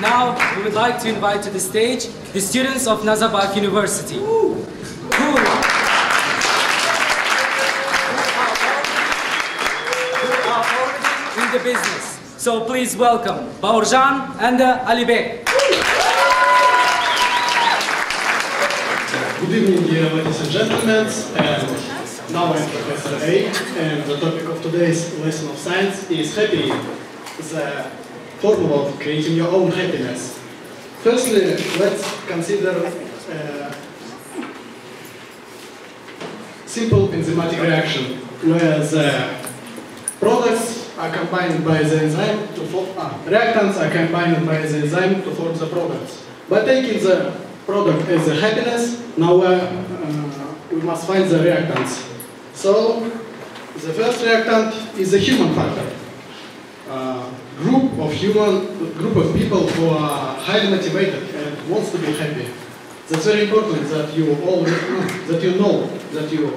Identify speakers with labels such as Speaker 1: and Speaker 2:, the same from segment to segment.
Speaker 1: now we would like to invite to the stage the students of Nazarbayev University. Who are already in the business. So please welcome Baurzhan and Alibek.
Speaker 2: Good evening, ladies and gentlemen, and now I'm Professor A, and the topic of today's lesson of science is HappyInn, the formula of creating your own happiness. Firstly, let's consider simple enzymatic reaction, where the products are combined by the enzyme to form, reactants are combined by the enzyme to form the products. By taking the product as a happiness, now we must find the reactants. So, the first reactant is a human factor. Group of people who are highly motivated and wants to be happy. That's very important that you all know, that you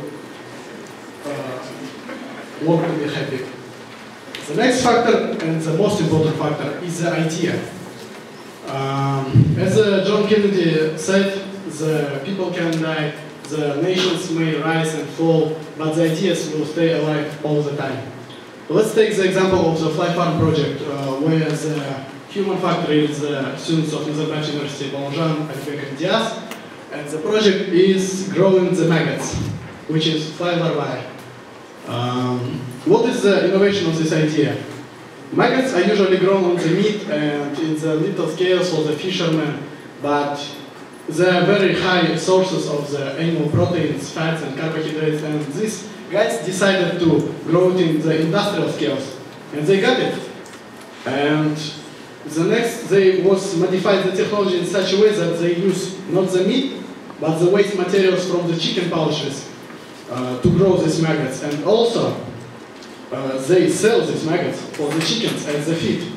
Speaker 2: want to be happy. The next factor, and the most important factor, is the idea. As John Kennedy said, the people can die, the nations may rise and fall, but the ideas will stay alive all the time. Let's take the example of the Fly Farm project, where the human factor is the students of Nazarbayev University, Baurzhan, Alibek and Diaz, and the project is growing the maggots, which is fly larvae. What is the innovation of this idea? Maggots are usually grown on the meat and in the little scales for the fishermen, but they are very high sources of the animal proteins, fats and carbohydrates, and these guys decided to grow it in the industrial scales, and they got it. And the next, they modified the technology in such a way that they use not the meat, but the waste materials from the chicken pouches to grow these maggots. And also, they sell these maggots for the chickens as the feed.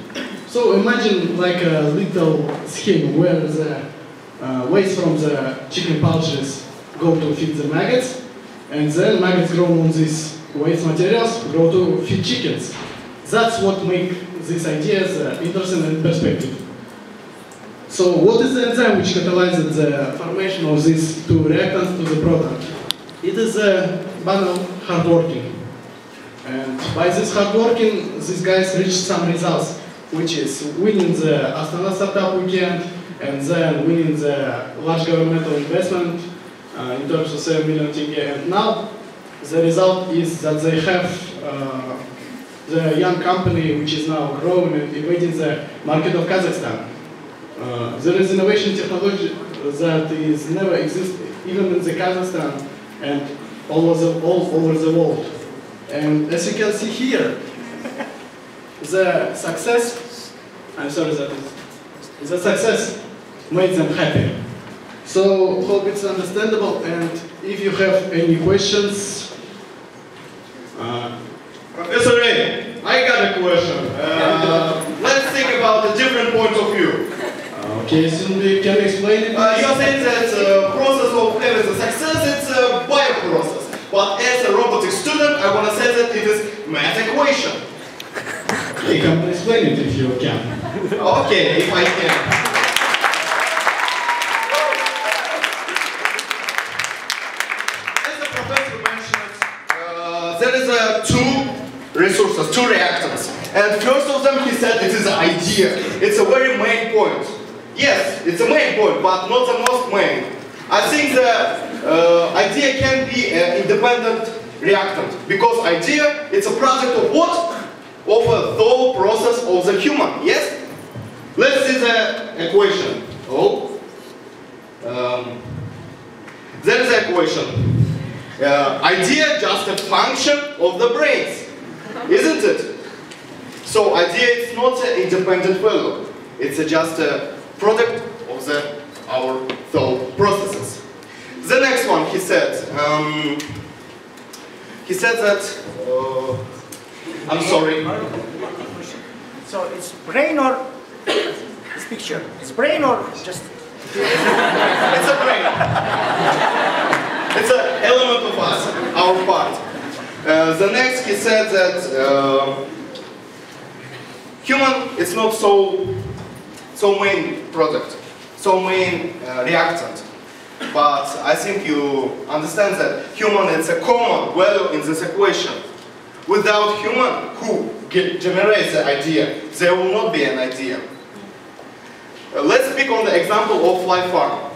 Speaker 2: So imagine like a little scheme where the waste from the chicken pouches go to feed the maggots, and then maggots grown on these waste materials grow to feed chickens. That's what makes these ideas interesting and perspective. So what is the enzyme which catalyzes the formation of these two reactants to the product? It is banal hard working. And by this hard working, these guys reached some results, which is winning the Astana Startup Weekend, and then winning the large governmental investment in terms of 7 million tenge. And now the result is that they have the young company which is now growing and invading the market of Kazakhstan. There is innovation technology that is never existed even in the Kazakhstan and all over the world. And as you can see here, the success, I'm sorry that the success made them happy. So hope it's understandable, and if you have any questions.
Speaker 3: Professor A, I got a question. Let's think about a different point of view.
Speaker 2: Okay, so you can explain it?
Speaker 3: You're saying that the process of having a success, it's a bioprocess. But as a robotics student, I want to say that it is math equation.
Speaker 2: You can explain it if you can.
Speaker 3: Okay, if I can. As the professor mentioned, there is two resources, two reactants. And first of them, he said it is an idea. It's a very main point. Yes, it's a main point, but not the most main. I think the idea can be an independent reactant, because idea, it's a product of what? Of a thought process of the human, yes? Let's see the equation. There is an equation. Idea just a function of the brains, isn't it? So idea is not an independent value. It's just a product of our thought processes. The next one, he said that, I'm sorry.
Speaker 4: So it's brain or this picture? It's brain or just?
Speaker 3: It's a brain. It's an element of us, our part. The next, he said that human is not so so main product, so main reactant. But I think you understand that human is a common value in this equation. Without human who generates the idea, there will not be an idea. Let's speak on the example of fly farm.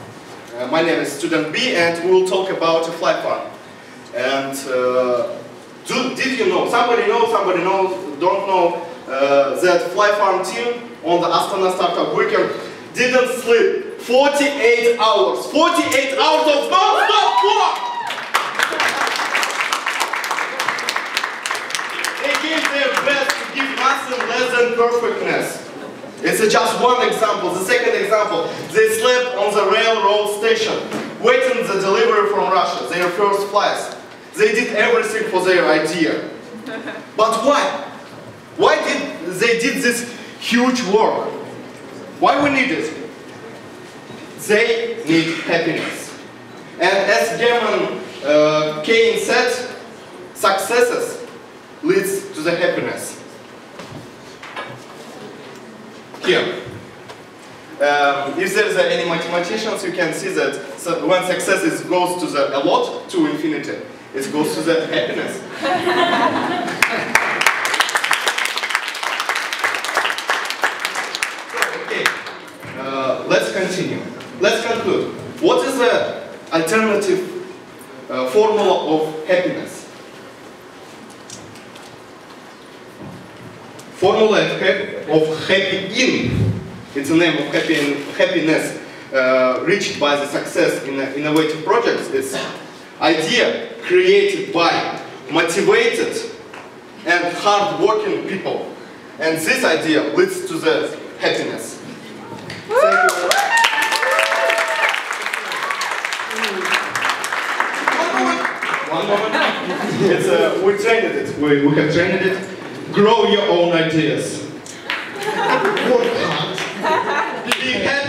Speaker 3: My name is Student B, and we will talk about a fly farm. And did you know, somebody knows, don't know, that fly farm team on the Astana Startup Weekend didn't sleep 48 hours. 48 hours of non-stop work! They gave their best to give nothing less than perfectness. It's just one example. The second example, they slept on the railroad station, waiting the delivery from Russia, their first flights. They did everything for their idea. But why? Why did they did this huge work? Why we need it? They need happiness. And as German Kane said, successes leads to the happiness. Here. If there's any mathematicians, you can see that when success goes to the a lot, to infinity, it goes to the happiness. Okay, let's continue. Let's conclude. What is the alternative formula of happiness? Formula of HappyInn. It's the name of happiness reached by the success in innovative projects. It's idea created by motivated and hard-working people. And this idea leads to the happiness. Thank you. One moment. It's, we trained it. We have trained it. Grow your own ideas. Work hard. Be happy.